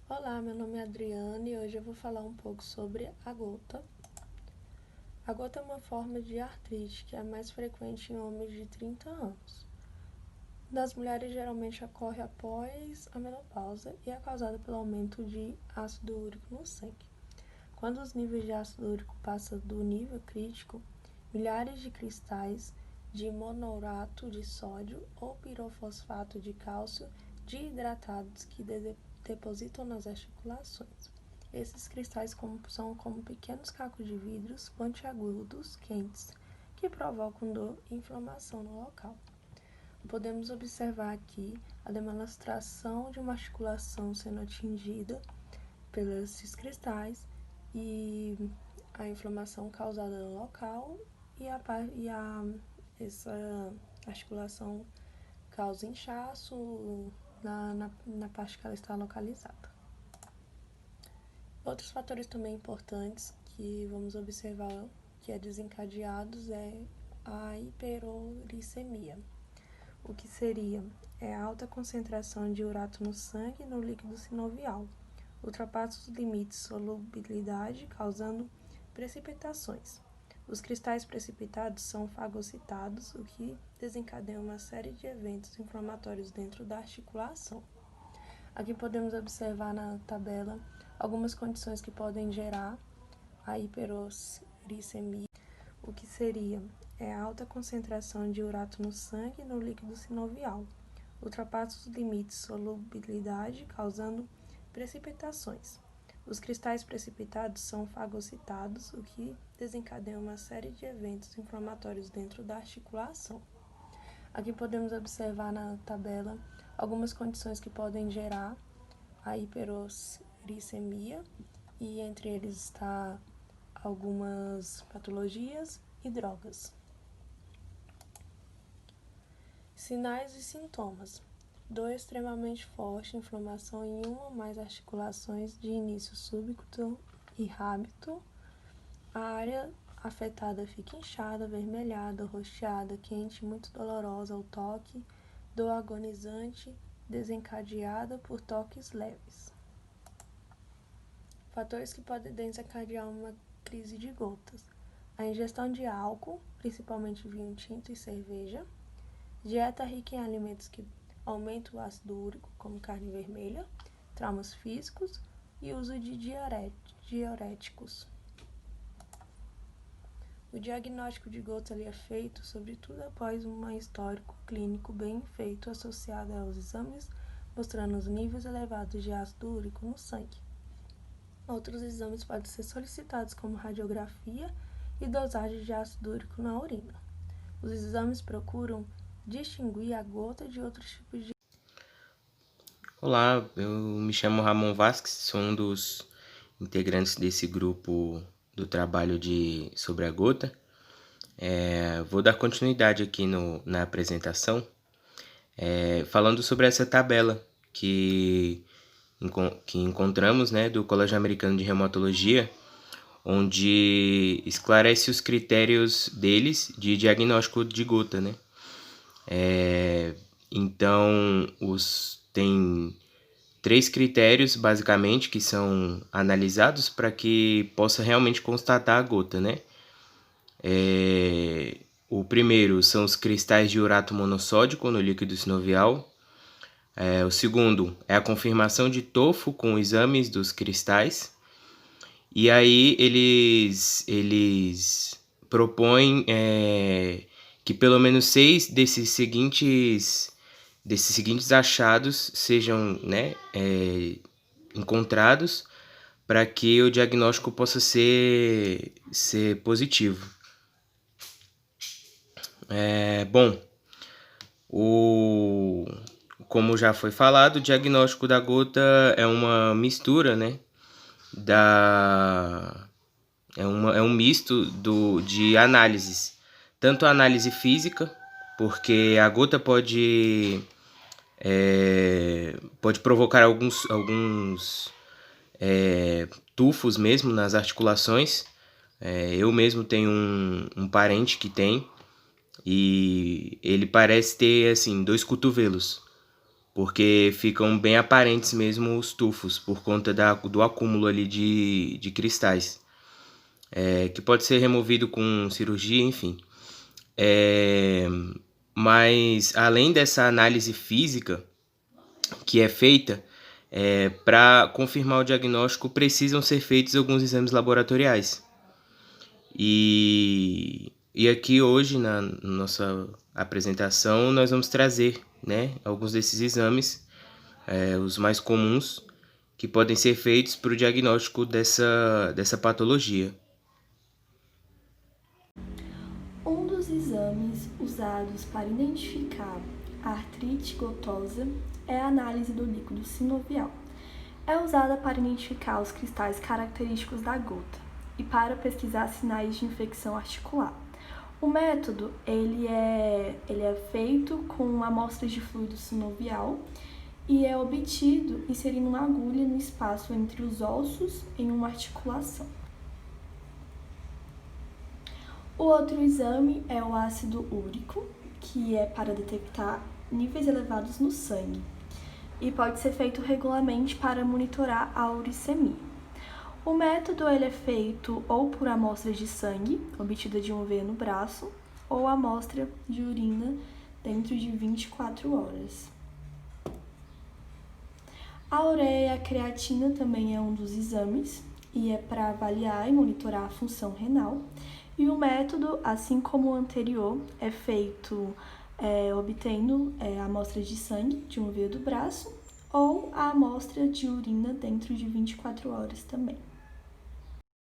Olá, meu nome é Adriane e hoje eu vou falar um pouco sobre a gota. A gota é uma forma de artrite que é mais frequente em homens de 30 anos. Nas mulheres, geralmente ocorre após a menopausa e é causada pelo aumento de ácido úrico no sangue. Quando os níveis de ácido úrico passam do nível crítico, milhares de cristais de monourato de sódio ou pirofosfato de cálcio desidratados que depositam nas articulações. Esses cristais são como pequenos cacos de vidros pontiagudos quentes que provocam dor e inflamação no local. Podemos observar aqui a demonstração de uma articulação sendo atingida pelos esses cristais e a inflamação causada no local essa articulação causa inchaço na parte que ela está localizada. Outros fatores também importantes que vamos observar que é desencadeados é a hiperuricemia. O que seria? É a alta concentração de urato no sangue e no líquido sinovial. Ultrapassa os limites de solubilidade, causando precipitações. Os cristais precipitados são fagocitados, o que desencadeia uma série de eventos inflamatórios dentro da articulação. Aqui podemos observar na tabela algumas condições que podem gerar a hiperuricemia. O que seria? É a alta concentração de urato no sangue e no líquido sinovial. Ultrapassa os limites de solubilidade, causando precipitações. Os cristais precipitados são fagocitados, o que desencadeia uma série de eventos inflamatórios dentro da articulação. Aqui podemos observar na tabela algumas condições que podem gerar a hiperuricemia, e entre eles está algumas patologias e drogas. Sinais e sintomas: dor extremamente forte, inflamação em uma ou mais articulações de início súbito e rápido. A área afetada fica inchada, avermelhada, roxeada, quente, muito dolorosa ao toque, dor agonizante, desencadeada por toques leves. Fatores que podem desencadear uma crise de gotas: a ingestão de álcool, principalmente vinho tinto e cerveja, dieta rica em alimentos que aumentam o ácido úrico, como carne vermelha, traumas físicos e uso de diuréticos. O diagnóstico de gota é feito, sobretudo, após um histórico clínico bem feito associado aos exames mostrando os níveis elevados de ácido úrico no sangue. Outros exames podem ser solicitados, como radiografia e dosagem de ácido úrico na urina. Os exames procuram distinguir a gota de outros tipos de... Olá, eu me chamo Ramon Vasques, sou um dos integrantes desse grupo do trabalho sobre a gota. Vou dar continuidade aqui na apresentação, falando sobre essa tabela que encontramos, né, do Colégio Americano de Reumatologia, onde esclarece os critérios deles de diagnóstico de gota, né? Então, tem 3 critérios, basicamente, que são analisados para que possa realmente constatar a gota, né? O primeiro são os cristais de urato monossódico no líquido sinovial. O segundo é a confirmação de tofo com exames dos cristais. E aí eles propõem que pelo menos 6 desses seguintes achados sejam, né, encontrados para que o diagnóstico possa ser positivo. Como já foi falado, o diagnóstico da gota é uma mistura, né, é um misto de análises, tanto a análise física, porque a gota pode provocar alguns tufos mesmo nas articulações. Eu mesmo tenho um parente que tem, e ele parece ter assim 2 cotovelos, porque ficam bem aparentes mesmo os tufos, por conta do acúmulo ali de cristais, que pode ser removido com cirurgia, enfim. Mas além dessa análise física que é feita, para confirmar o diagnóstico precisam ser feitos alguns exames laboratoriais. E aqui hoje, na nossa apresentação, nós vamos trazer, né, alguns desses exames, os mais comuns, que podem ser feitos para o diagnóstico dessa patologia. Um dos exames usados para identificar a artrite gotosa é a análise do líquido sinovial. É usada para identificar os cristais característicos da gota e para pesquisar sinais de infecção articular. O método ele é feito com amostras de fluido sinovial e é obtido inserindo uma agulha no espaço entre os ossos em uma articulação. O outro exame é o ácido úrico, que é para detectar níveis elevados no sangue e pode ser feito regularmente para monitorar a uricemia. O método ele é feito ou por amostras de sangue, obtida de uma veia no braço, ou amostra de urina dentro de 24 horas. A ureia e a creatina também é um dos exames e é para avaliar e monitorar a função renal. E o método, assim como o anterior, é feito obtendo amostras de sangue de uma veia do braço ou a amostra de urina dentro de 24 horas também.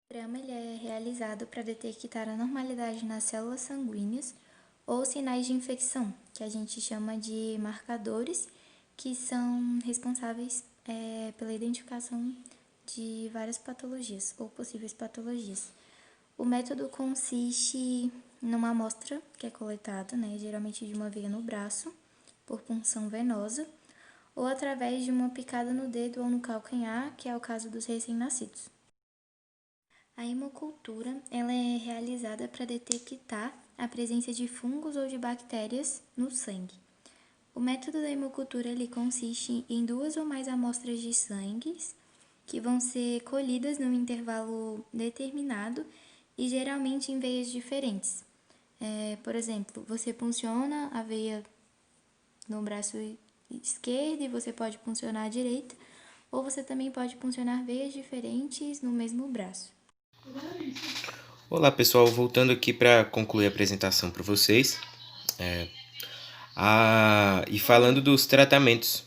O hemograma ele é realizado para detectar a normalidade nas células sanguíneas ou sinais de infecção, que a gente chama de marcadores, que são responsáveis pela identificação de várias patologias ou possíveis patologias. O método consiste numa amostra que é coletada, geralmente de uma veia no braço, por punção venosa, ou através de uma picada no dedo ou no calcanhar, que é o caso dos recém-nascidos. A hemocultura ela é realizada para detectar a presença de fungos ou de bactérias no sangue. O método da hemocultura ele consiste em 2 ou mais amostras de sangue que vão ser colhidas num intervalo determinado e geralmente em veias diferentes. Por exemplo, você punciona a veia no braço esquerdo e você pode puncionar à direita, ou você também pode puncionar veias diferentes no mesmo braço. Olá pessoal, voltando aqui para concluir a apresentação para vocês, e falando dos tratamentos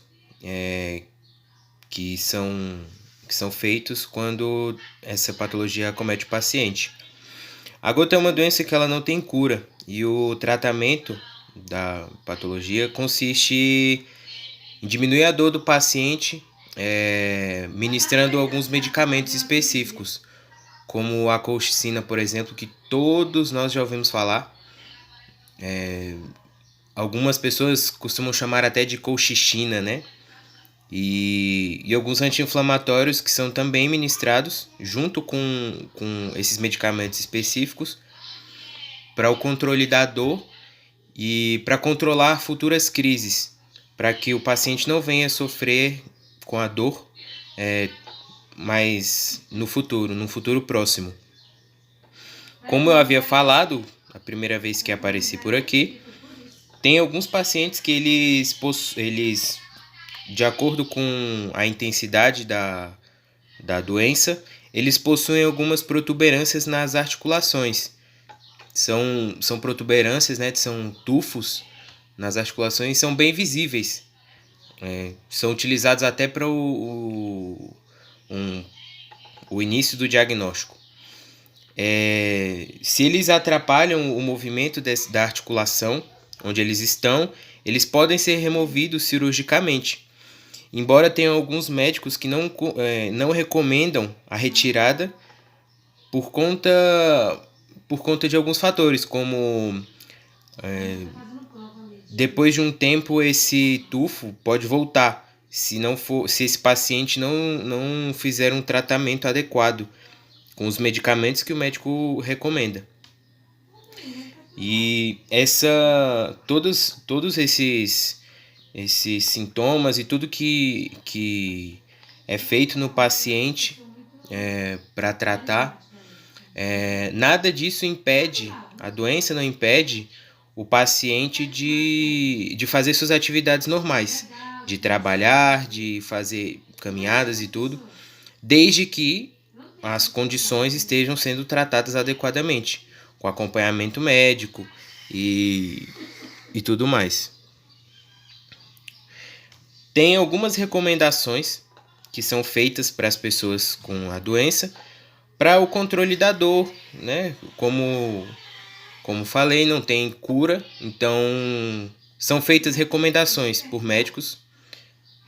que são feitos quando essa patologia acomete o paciente. A gota é uma doença que ela não tem cura e o tratamento da patologia consiste em diminuir a dor do paciente, ministrando alguns medicamentos específicos, como a colchicina, por exemplo, que todos nós já ouvimos falar. Algumas pessoas costumam chamar até de colchicina, né? E alguns anti-inflamatórios que são também ministrados junto com esses medicamentos específicos para o controle da dor e para controlar futuras crises, para que o paciente não venha sofrer com a dor mas num futuro próximo. Como eu havia falado a primeira vez que apareci por aqui, tem alguns pacientes que eles de acordo com a intensidade da doença, eles possuem algumas protuberâncias nas articulações. São protuberâncias, são tufos nas articulações, são bem visíveis. São utilizados até para o início do diagnóstico. Se eles atrapalham o movimento da articulação, onde eles estão, eles podem ser removidos cirurgicamente. Embora tenham alguns médicos que não recomendam a retirada por conta de alguns fatores, como depois de um tempo esse tufo pode voltar, se esse paciente não fizer um tratamento adequado com os medicamentos que o médico recomenda. E todos esses esses sintomas e tudo que é feito no paciente para tratar, nada disso impede, a doença não impede o paciente de fazer suas atividades normais, de trabalhar, de fazer caminhadas e tudo, desde que as condições estejam sendo tratadas adequadamente, com acompanhamento médico e tudo mais. Tem algumas recomendações que são feitas para as pessoas com a doença para o controle da dor, né? Como falei, não tem cura, então são feitas recomendações por médicos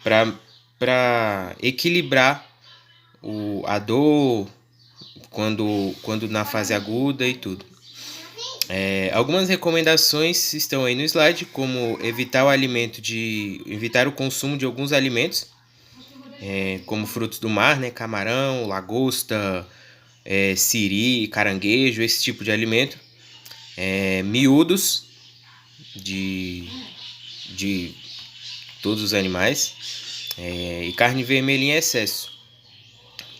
para equilibrar a dor quando na fase aguda e tudo. Algumas recomendações estão aí no slide, como evitar o consumo de alguns alimentos, como frutos do mar, né, camarão, lagosta, siri, caranguejo, esse tipo de alimento. Miúdos de todos os animais, e carne vermelha em excesso.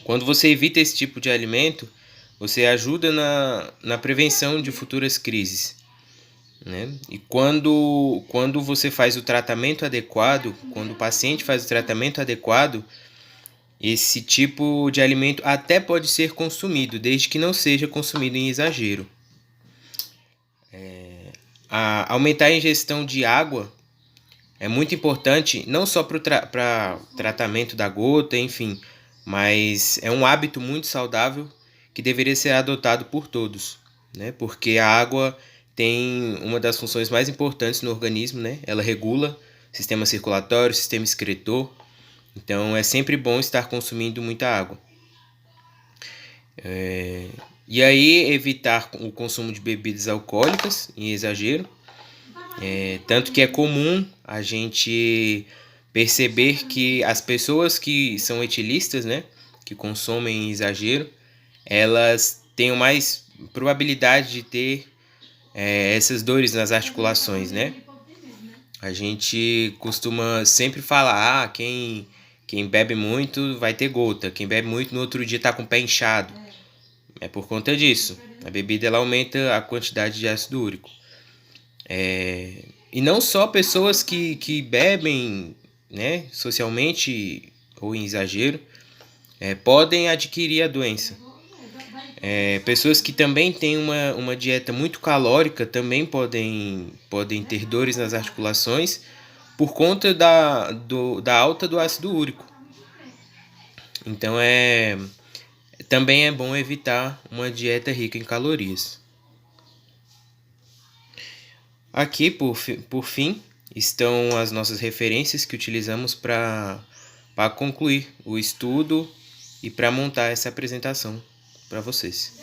Quando você evita esse tipo de alimento, você ajuda na prevenção de futuras crises, né? E quando você faz o tratamento adequado, quando o paciente faz o tratamento adequado, esse tipo de alimento até pode ser consumido, desde que não seja consumido em exagero. Aumentar a ingestão de água é muito importante, não só para tratamento da gota, enfim, mas é um hábito muito saudável que deveria ser adotado por todos, né? Porque a água tem uma das funções mais importantes no organismo, né? Ela regula o sistema circulatório, o sistema excretor, então é sempre bom estar consumindo muita água. E aí evitar o consumo de bebidas alcoólicas em exagero, tanto que é comum a gente perceber que as pessoas que são etilistas, né, que consomem em exagero, elas têm mais probabilidade de ter essas dores nas articulações, né? A gente costuma sempre falar, quem bebe muito vai ter gota, quem bebe muito no outro dia está com o pé inchado. É por conta disso. A bebida ela aumenta a quantidade de ácido úrico. E não só pessoas que bebem, né, socialmente ou em exagero, podem adquirir a doença. Pessoas que também têm uma dieta muito calórica também podem ter dores nas articulações por conta da alta do ácido úrico. Então também é bom evitar uma dieta rica em calorias. Aqui, por fim, estão as nossas referências que utilizamos para concluir o estudo e para montar essa apresentação para vocês.